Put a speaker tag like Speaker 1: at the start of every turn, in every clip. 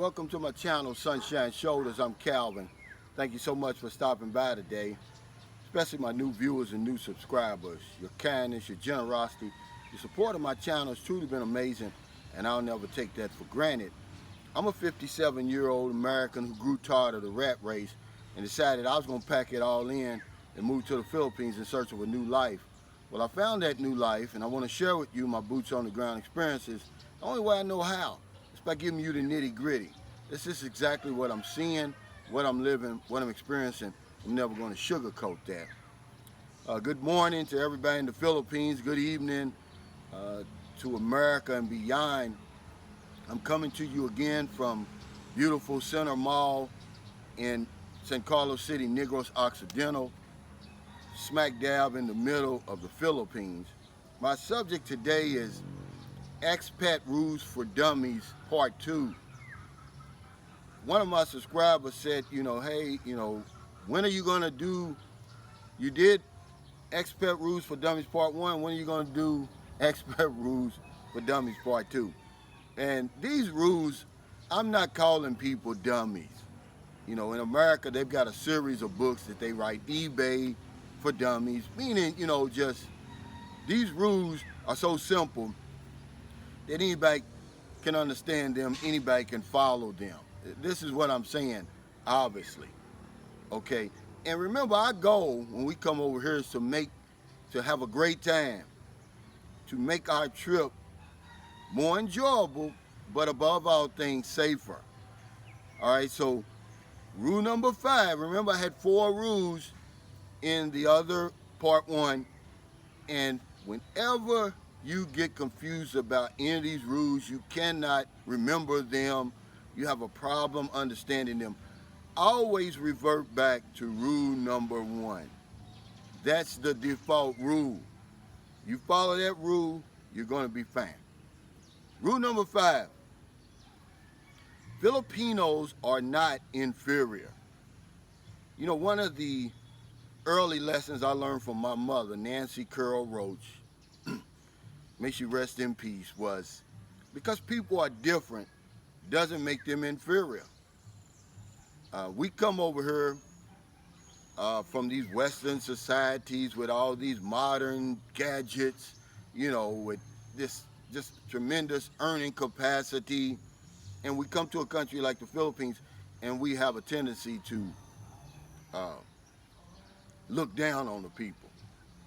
Speaker 1: Welcome to my channel, Sunshine Shoulders. I'm Calvin. Thank you so much for stopping by today, especially my new viewers and new subscribers. Your kindness, your generosity, your support of my channel has truly been amazing, and I'll never take that for granted. I'm a 57-year-old American who grew tired of the rat race and decided I was going to pack it all in and move to the Philippines in search of a new life. Well, I found that new life, and I want to share with you my boots on the ground experiences the only way I know how. It's by giving you the nitty-gritty. This is exactly what I'm seeing, what I'm living, what I'm experiencing. I'm never going to sugarcoat that. Good morning to everybody in the Philippines. Good evening to America and beyond. I'm coming to you again from beautiful Center Mall in San Carlos City, Negros Occidental, smack dab in the middle of the Philippines. My subject today is Expat Rules for Dummies, Part 2. One of my subscribers said, hey, when are you going to do, you did Expat Rules for Dummies Part 1, when are you going to do Expat Rules for Dummies Part 2? And these rules, I'm not calling people dummies. In America, they've got a series of books that they write, eBay for Dummies, meaning, just these rules are so simple that anybody can understand them, anybody can follow them. This is what I'm saying, obviously, okay? And remember, our goal when we come over here is to have a great time, to make our trip more enjoyable, but above all things, safer. All right, so rule number 5, remember I had 4 rules in the other part 1, and whenever you get confused about any of these rules, you cannot remember them, you have a problem understanding them, always revert back to rule number 1. That's the default rule. You follow that rule, you're going to be fine. Rule number 5, Filipinos are not inferior. One of the early lessons I learned from my mother, Nancy Curl Roach, may she rest in peace, was because people are different doesn't make them inferior. We come over here from these Western societies with all these modern gadgets, with this just tremendous earning capacity, and we come to a country like the Philippines and we have a tendency to look down on the people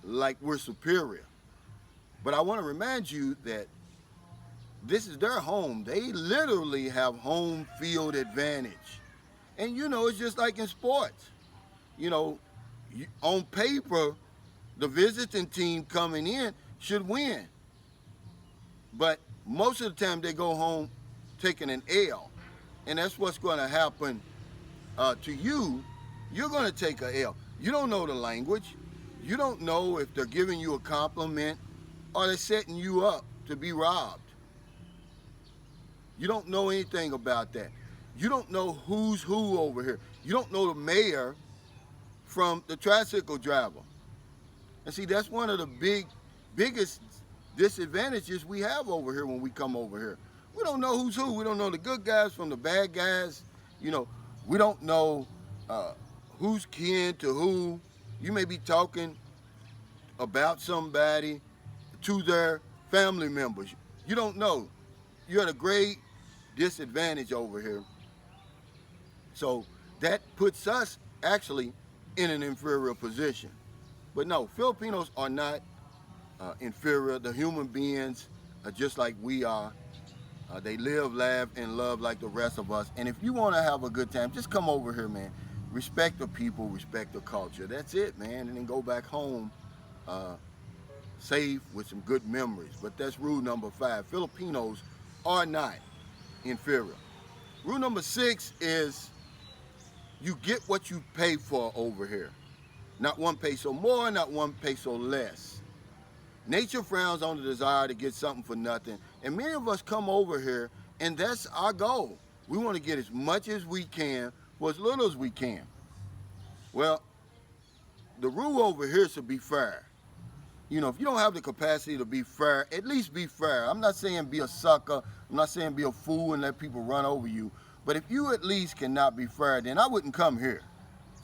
Speaker 1: like we're superior. But I want to remind you that this is their home. They literally have home field advantage. And it's just like in sports. On paper, the visiting team coming in should win. But most of the time they go home taking an L. And that's what's going to happen to you. You're going to take an L. You don't know the language. You don't know if they're giving you a compliment or they're setting you up to be robbed. You don't know anything about that. You don't know who's who over here. You don't know the mayor from the tricycle driver. And see, that's one of the biggest disadvantages we have over here when we come over here. We don't know who's who. We don't know the good guys from the bad guys. We don't know who's kin to who. You may be talking about somebody to their family members. You don't know. You're at a great disadvantage over here. So that puts us actually in an inferior position. But no, Filipinos are not inferior. The human beings are just like we are. They live, laugh, and love like the rest of us. And if you want to have a good time, just come over here, man. Respect the people, respect the culture. That's it, man. And then go back home safe with some good memories. But that's rule number 5. Filipinos are not inferior. Rule number 6 is you get what you pay for over here. Not 1 peso more, not 1 peso less. Nature frowns on the desire to get something for nothing. And many of us come over here and that's our goal. We want to get as much as we can for as little as we can. Well, the rule over here is to be fair. If you don't have the capacity to be fair, at least be fair. I'm not saying be a sucker. I'm I'm not saying be a fool and let people run over you, but if you at least cannot be fair, then I wouldn't come here.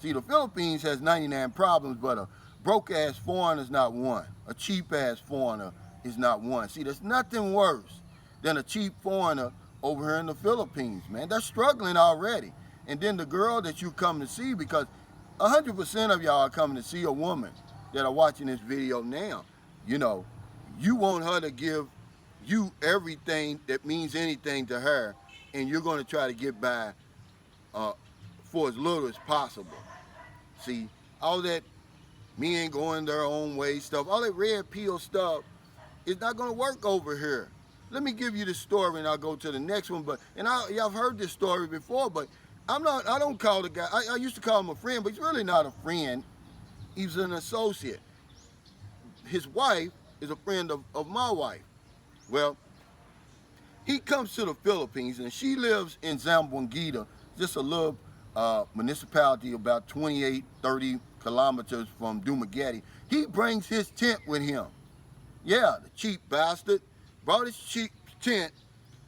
Speaker 1: See, the Philippines has 99 problems, but a broke-ass foreigner is not one. A cheap-ass foreigner is not one. See, there's nothing worse than a cheap foreigner over here in the Philippines, man. They're struggling already. And then the girl that you come to see, because 100% of y'all are coming to see a woman that are watching this video now. You know, you want her to give you everything that means anything to her, and you're going to try to get by for as little as possible. See, all that men going their own way stuff, all that red pill stuff is not going to work over here. Let me give you the story and I'll go to the next one. Y'all have heard this story before, but I don't call the guy, I used to call him a friend, but he's really not a friend. He's an associate. His wife is a friend of my wife. Well, he comes to the Philippines and she lives in Zamboanguita, just a little municipality about 28, 30 kilometers from Dumaguete. He brings his tent with him. Yeah, the cheap bastard brought his cheap tent.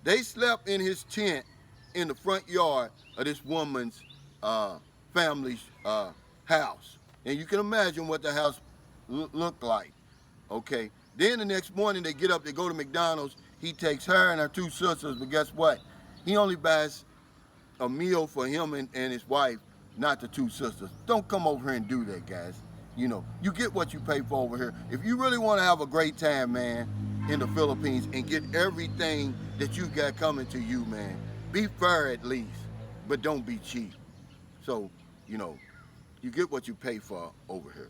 Speaker 1: They slept in his tent in the front yard of this woman's family's house. And you can imagine what the house looked like, okay? Then the next morning they get up, they go to McDonald's. He takes her and her two sisters, but guess what? He only buys a meal for him and his wife, not the two sisters. Don't come over here and do that, guys. You know, you get what you pay for over here. If you really want to have a great time, man, in the Philippines and get everything that you got coming to you, man, be fair at least, but don't be cheap. So, you know, you get what you pay for over here.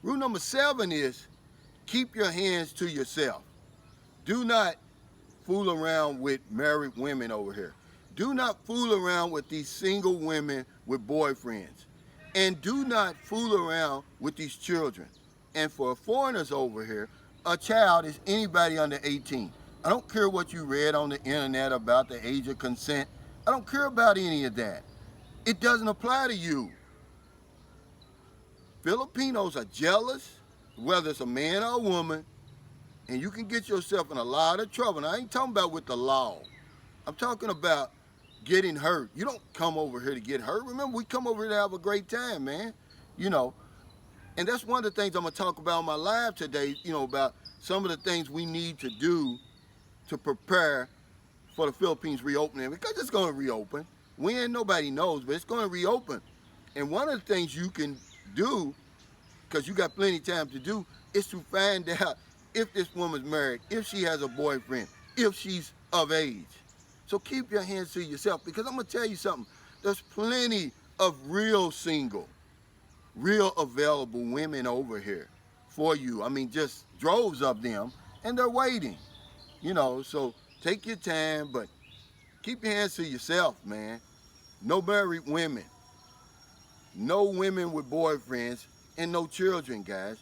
Speaker 1: Rule number 7 is keep your hands to yourself. Do not fool around with married women over here. Do not fool around with these single women with boyfriends. And do not fool around with these children. And for foreigners over here, a child is anybody under 18. I don't care what you read on the internet about the age of consent. I don't care about any of that. It doesn't apply to you. Filipinos are jealous, whether it's a man or a woman, and you can get yourself in a lot of trouble. Now, I ain't talking about with the law. I'm talking about getting hurt. You don't come over here to get hurt. Remember, we come over here to have a great time, man. You know, and that's one of the things I'm going to talk about on my live today, you know, about some of the things we need to do to prepare for the Philippines reopening, because it's going to reopen. When, nobody knows, but it's going to reopen. And one of the things you can do, because you got plenty of time to do, is to find out if this woman's married, if she has a boyfriend, if she's of age. So keep your hands to yourself, because I'm going to tell you something. There's plenty of real single, real available women over here for you. I mean, just droves of them, and they're waiting. You know, so take your time, but keep your hands to yourself, man. No married women. No women with boyfriends, and no children, guys.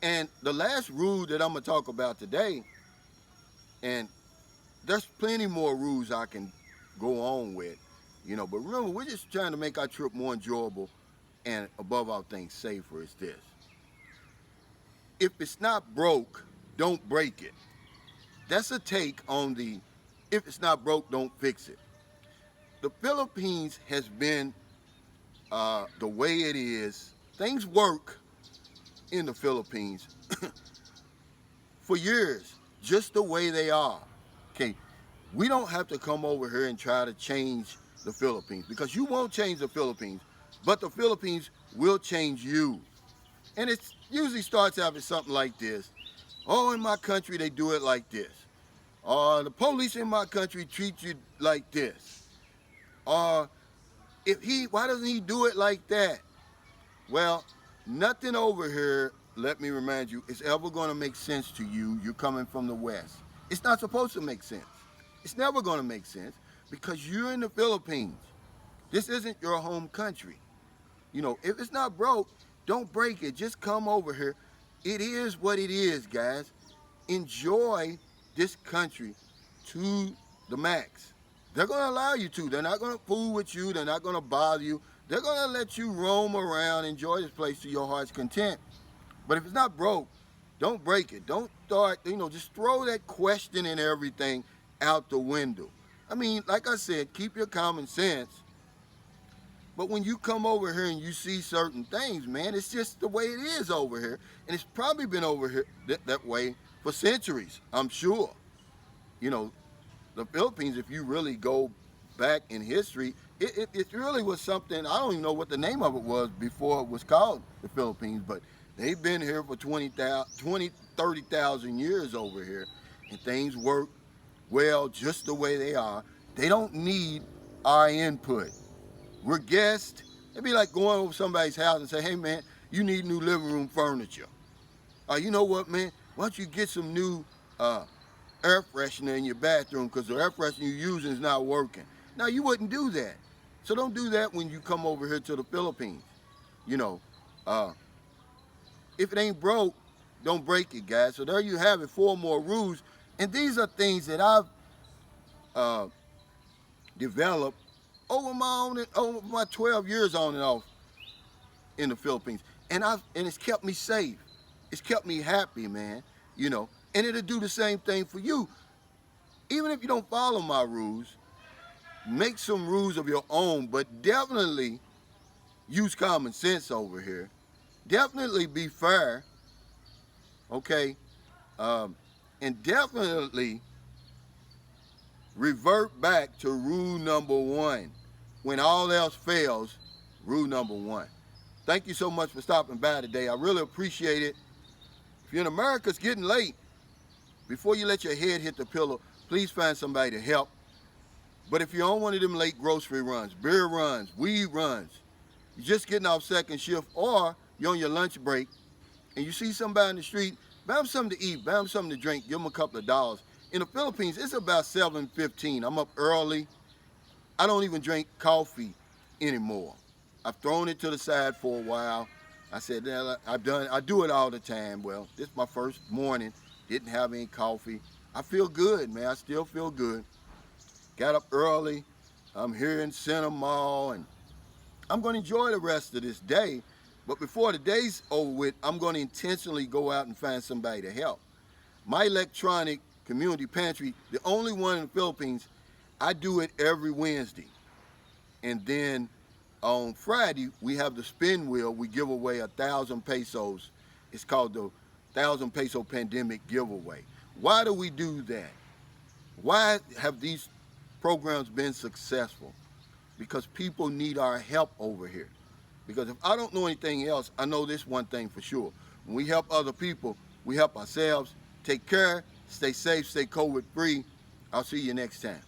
Speaker 1: And the last rule that I'm going to talk about today, and there's plenty more rules I can go on with, you know, but remember, we're just trying to make our trip more enjoyable and, above all things, safer, is this. If it's not broke, don't break it. That's a take on the, if it's not broke, don't fix it. The Philippines has been the way it is. Things work in the Philippines for years, just the way they are. Okay, we don't have to come over here and try to change the Philippines, because you won't change the Philippines, but the Philippines will change you. And it usually starts out with something like this. Oh, in my country, they do it like this. The police in my country treat you like this. Why doesn't he do it like that? Well, nothing over here, let me remind you, is ever going to make sense to you. You're coming from the West. It's not supposed to make sense. It's never going to make sense, because you're in the Philippines. This isn't your home country. You know, if it's not broke, don't break it. Just come over here. It is what it is, guys. Enjoy this country to the max. They're going to allow you to. They're not going to fool with you. They're not going to bother you. They're going to let you roam around, enjoy this place to your heart's content. But if it's not broke, Don't break it. Don't start, just throw that question and everything out the window. I mean, like I said, keep your common sense. But when you come over here and you see certain things, man, it's just the way it is over here. And it's probably been over here that way for centuries, I'm sure. You know, the Philippines, if you really go back in history, it really was something, I don't even know what the name of it was before it was called the Philippines, but they've been here for 30,000 years over here, and things work well just the way they are. They don't need our input. We're guests. It'd be like going over somebody's house and say, hey man, you need new living room furniture. You know what, man? Why don't you get some new air freshener in your bathroom because the air freshener you're using is not working. Now, you wouldn't do that. So don't do that when you come over here to the Philippines. You know, if it ain't broke, don't break it, guys. So there you have it, 4 more rules. And these are things that I've developed over my 12 years on and off in the Philippines. And it's kept me safe. It's kept me happy, man. You know, and it'll do the same thing for you. Even if you don't follow my rules, make some rules of your own, but definitely use common sense over here. Definitely be fair, okay? And definitely revert back to rule number 1. When all else fails, rule number 1. Thank you so much for stopping by today. I really appreciate it. If you're in America, it's getting late. Before you let your head hit the pillow, please find somebody to help. But if you're on one of them late grocery runs, beer runs, weed runs, you're just getting off second shift, or you're on your lunch break, and you see somebody in the street, buy them something to eat, buy them something to drink, give them a couple of dollars. In the Philippines, it's about 7:15. I'm up early. I don't even drink coffee anymore. I've thrown it to the side for a while. I said, I do it all the time. Well, this is my first morning. Didn't have any coffee. I feel good, man. I still feel good. Got up early. I'm here in Center Mall, and I'm going to enjoy the rest of this day. But before the day's over with, I'm going to intentionally go out and find somebody to help. My electronic community pantry, the only one in the Philippines, I do it every Wednesday. And then on Friday, we have the spin wheel. We give away 1,000 pesos. It's called the 1,000 peso pandemic giveaway. Why do we do that? Why have these programs been successful? Because people need our help over here. Because if I don't know anything else, I know this one thing for sure. When we help other people, we help ourselves. Take care, stay safe, stay COVID free. I'll see you next time.